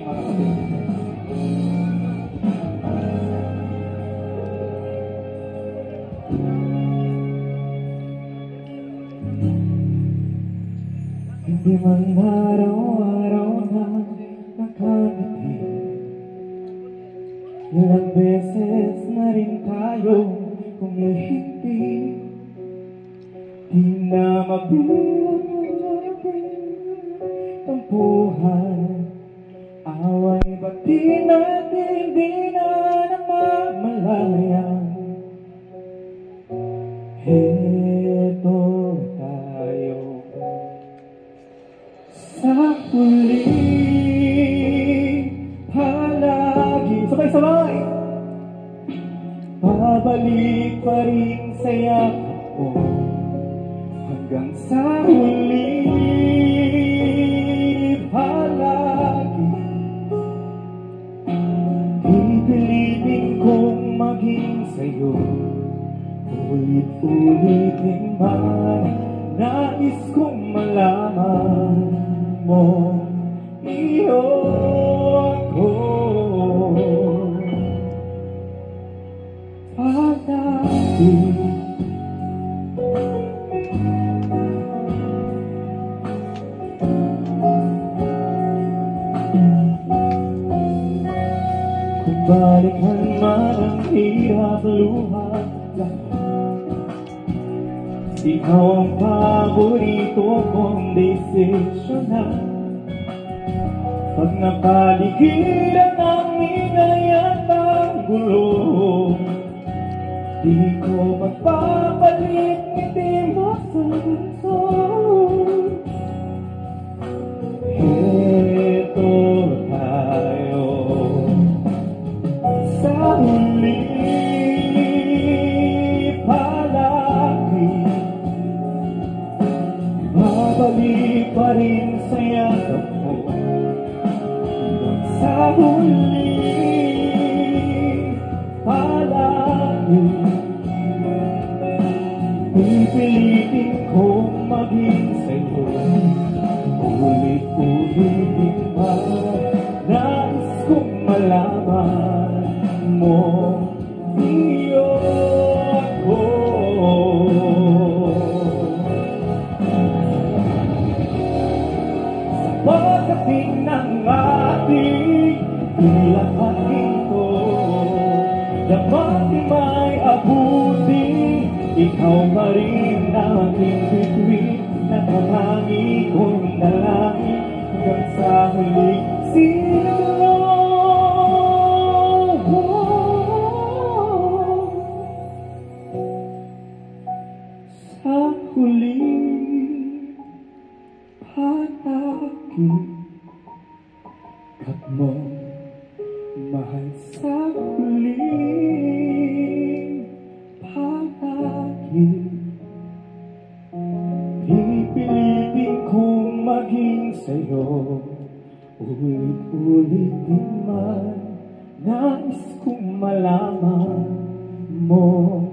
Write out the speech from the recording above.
ating mga kapatid. Hindi man araw-araw na nakangiti, ilang beses na rin tayo kumihiti. Di na mabilang ang ating tampuhan, away ba't di natin di na namamalayan. Heto tayo sa huli, palagi sabay-sabay, babalik pa rin sa yakap ko hanggang sa huli. Palagi pipilitin kong maging sa'yo, ulit-ulitin man nais kong malaman mo, iyo ako. Palagi kung balikan man ang hirap luha, ikaw ang paborito kong desisyon na. Pag napaligiran ang ingay at ang gulo, di ko magpapalit ngiti mo sa bunso. Heto tayo sa huli, babalik pa rin sa yakap mo hanggang sa huli. Palagi pipilitin kong maging sa'yo, ulit-ulitin pa nais kong malaman mo, iyo ako. Pagdating ng ating lahat ito, dapat may abuti, ikaw pa rin aking bituin, nakahangi kong dalangin hanggang sa huling siglo. Sa huling hanapin kat mo, mahal sa huling palagi. Pipilitin kong maging sa'yo, ulit-ulitin man nais kong malaman mo.